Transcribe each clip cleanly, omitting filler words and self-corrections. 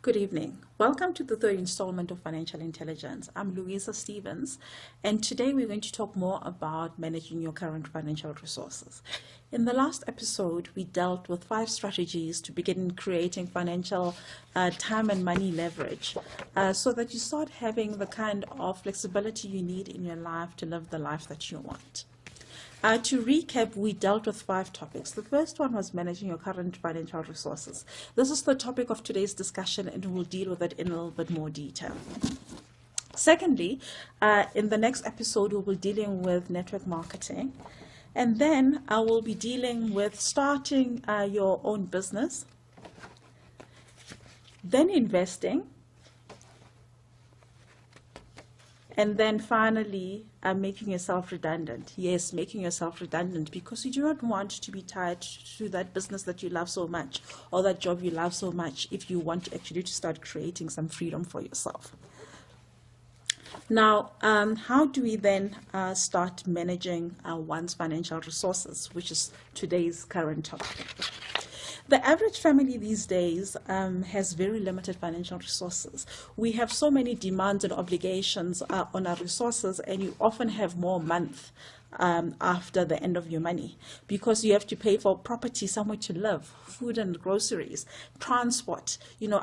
Good evening. Welcome to the third installment of Financial Intelligence. I'm Louisa Stevens, and today we're going to talk more about managing your current financial resources. In the last episode, we dealt with 5 strategies to begin creating financial time and money leverage so that you start having the kind of flexibility you need in your life to live the life that you want. To recap, we dealt with 5 topics. The first one was managing your current financial resources. This is the topic of today's discussion, and we'll deal with it in a little bit more detail. Secondly, in the next episode, we'll be dealing with network marketing. And then I will be dealing with starting your own business, then investing, and then finally, making yourself redundant. Yes, making yourself redundant because you do not want to be tied to that business that you love so much or that job you love so much if you want actually to start creating some freedom for yourself. Now, how do we then start managing one's financial resources, which is today's current topic? The average family these days has very limited financial resources. We have so many demands and obligations on our resources, and you often have more month after the end of your money because you have to pay for property, somewhere to live, food and groceries, transport,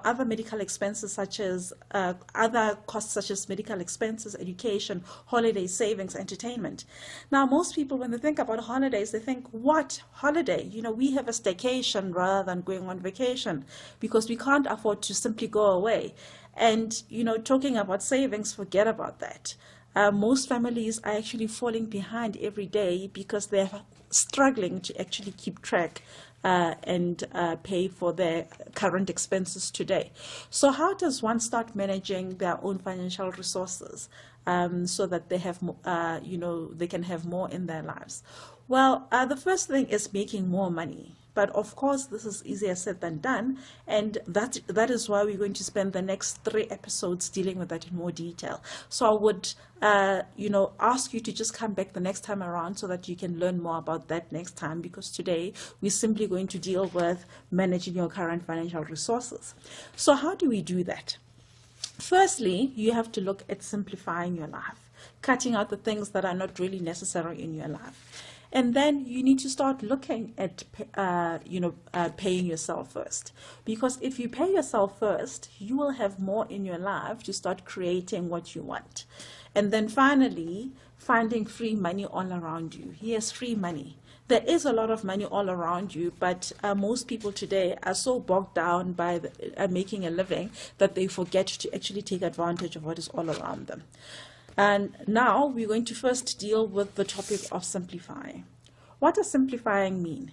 other medical expenses such as other costs such as medical expenses, education, holiday savings, entertainment. Now, most people, when they think about holidays, they think, what holiday? We have a staycation rather than going on vacation because we can't afford to simply go away. And, talking about savings, forget about that. Most families are actually falling behind every day because they're struggling to actually keep track and pay for their current expenses today. So how does one start managing their own financial resources so that they have, they can have more in their lives? Well, the first thing is making more money. But of course, this is easier said than done, and that is why we're going to spend the next 3 episodes dealing with that in more detail. So I would, ask you to just come back the next time around so that you can learn more about that next time, because today we're simply going to deal with managing your current financial resources. So how do we do that? Firstly, you have to look at simplifying your life, cutting out the things that are not really necessary in your life. And then you need to start looking at, paying yourself first. Because if you pay yourself first, you will have more in your life to start creating what you want. And then finally, finding free money all around you. Yes, free money. There is a lot of money all around you, but most people today are so bogged down by making a living that they forget to actually take advantage of what is all around them. And now we're going to first deal with the topic of simplifying. What does simplifying mean?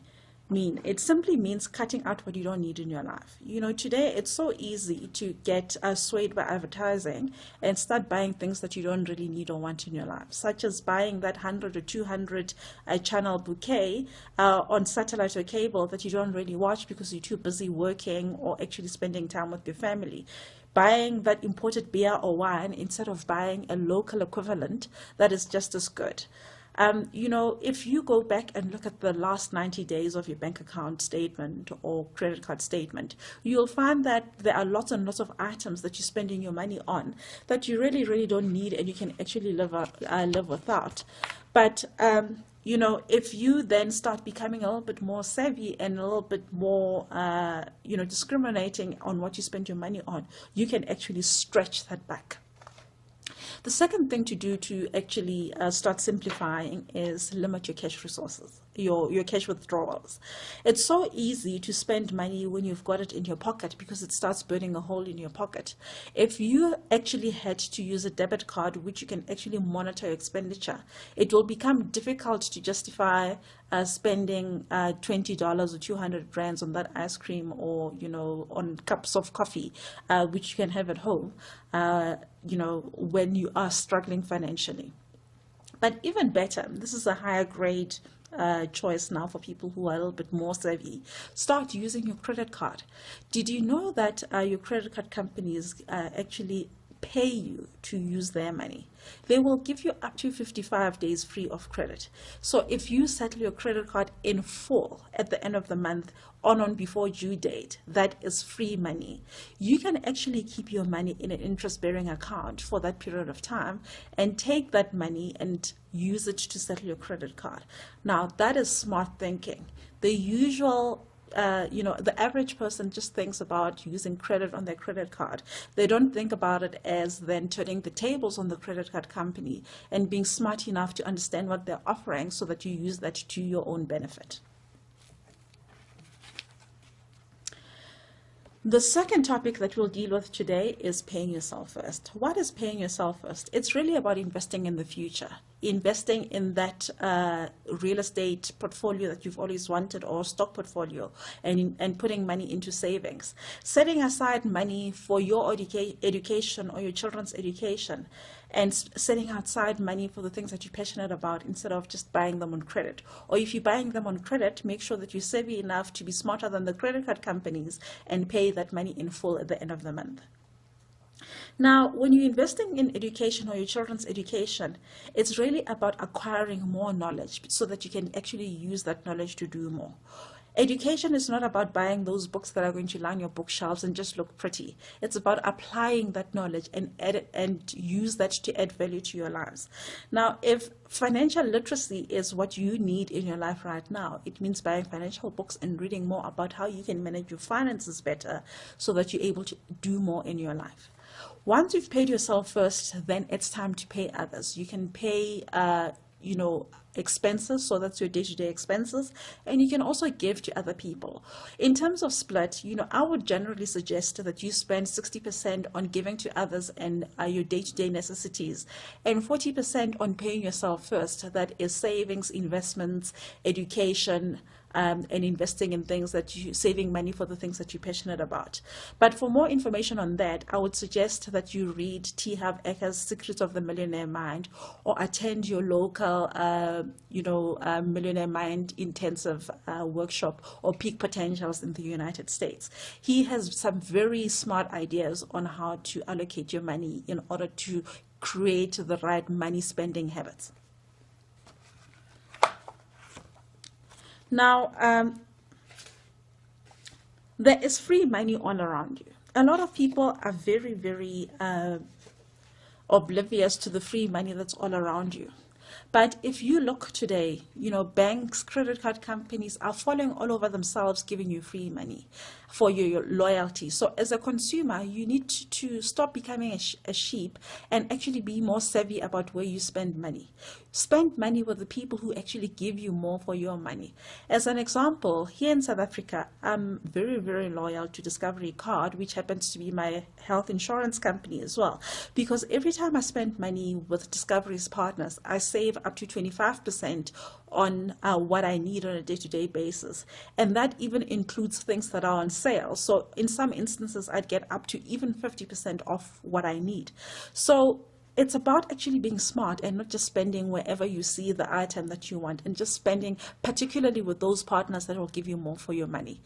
It simply means cutting out what you don't need in your life. Today it's so easy to get swayed by advertising and start buying things that you don't really need or want in your life, such as buying that 100 or 200 channel bouquet on satellite or cable that you don't really watch because you're too busy working or actually spending time with your family. Buying that imported beer or wine instead of buying a local equivalent that is just as good. If you go back and look at the last 90 days of your bank account statement or credit card statement, you'll find that there are lots and lots of items that you're spending your money on that you really, really don't need and you can actually live without. But if you then start becoming a little bit more savvy and a little bit more, discriminating on what you spend your money on, you can actually stretch that back. The second thing to do to actually start simplifying is limit your cash resources, your cash withdrawals. It's so easy to spend money when you've got it in your pocket because it starts burning a hole in your pocket. If you actually had to use a debit card, which you can actually monitor your expenditure, it will become difficult to justify spending $20 or 200 rands on that ice cream or, on cups of coffee, which you can have at home, when you are struggling financially. But even better, this is a higher grade choice now for people who are a little bit more savvy. Start using your credit card. Did you know that your credit card companies actually pay you to use their money. They will give you up to 55 days free of credit. So if you settle your credit card in full at the end of the month on before due date, that is free money. You can actually keep your money in an interest-bearing account for that period of time and take that money and use it to settle your credit card. Now, that is smart thinking. The usual the average person just thinks about using credit on their credit card. They don't think about it as then turning the tables on the credit card company and being smart enough to understand what they're offering so that you use that to your own benefit. The second topic that we'll deal with today is paying yourself first. What is paying yourself first? It's really about investing in the future, investing in that real estate portfolio that you've always wanted, or stock portfolio, and putting money into savings, setting aside money for your education or your children's education, and setting aside money for the things that you're passionate about instead of just buying them on credit. Or if you're buying them on credit, make sure that you're savvy enough to be smarter than the credit card companies and pay that money in full at the end of the month. Now, when you're investing in education or your children's education, it's really about acquiring more knowledge so that you can actually use that knowledge to do more. Education is not about buying those books that are going to line your bookshelves and just look pretty. It's about applying that knowledge and use that to add value to your lives. Now, if financial literacy is what you need in your life right now, it means buying financial books and reading more about how you can manage your finances better so that you're able to do more in your life. Once you've paid yourself first, then it's time to pay others. You can pay expenses, so that's your day-to-day expenses, and you can also give to other people. In terms of split, I would generally suggest that you spend 60% on giving to others and your day-to-day necessities, and 40% on paying yourself first. That is savings, investments, education, and investing in things saving money for the things that you're passionate about. But for more information on that, I would suggest that you read T. Harv Eker's Secrets of the Millionaire Mind, or attend your local, Millionaire Mind intensive workshop or Peak Potentials in the United States. He has some very smart ideas on how to allocate your money in order to create the right money spending habits. Now, there is free money all around you. A lot of people are very, very oblivious to the free money that's all around you. But if you look today, banks, credit card companies are falling all over themselves giving you free money for your loyalty. So as a consumer, you need to stop becoming a sheep and actually be more savvy about where you spend money. Spend money with the people who actually give you more for your money. As an example, here in South Africa, I'm very, very loyal to Discovery Card, which happens to be my health insurance company as well. Because every time I spend money with Discovery's partners, I save up to 25% on what I need on a day-to-day basis. And that even includes things that are on sale. So in some instances, I'd get up to even 50% off what I need. So it's about actually being smart and not just spending wherever you see the item that you want, and just spending particularly with those partners that will give you more for your money.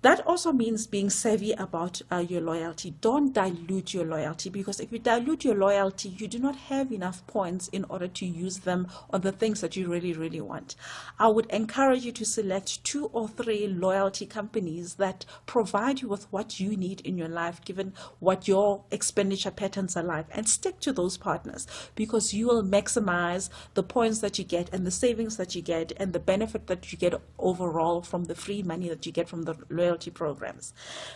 That also means being savvy about your loyalty. Don't dilute your loyalty, because if you dilute your loyalty, you do not have enough points in order to use them on the things that you really, really want. I would encourage you to select 2 or 3 loyalty companies that provide you with what you need in your life, given what your expenditure patterns are like, and stick to those partners, because you will maximize the points that you get and the savings that you get and the benefit that you get overall from the free money that you get from the loyalty programs.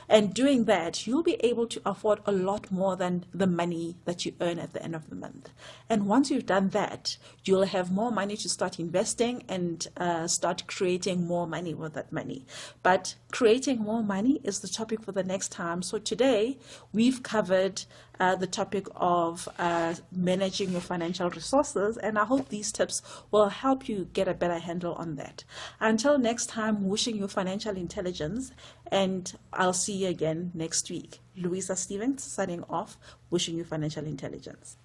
And doing that, you'll be able to afford a lot more than the money that you earn at the end of the month. And once you've done that, you'll have more money to start investing and start creating more money with that money. But creating more money is the topic for the next time. So today we've covered the topic of managing your financial resources, and I hope these tips will help you get a better handle on that. Until next time, wishing you financial intelligence, and I'll see you again next week. Louisa Stevens signing off, wishing you financial intelligence.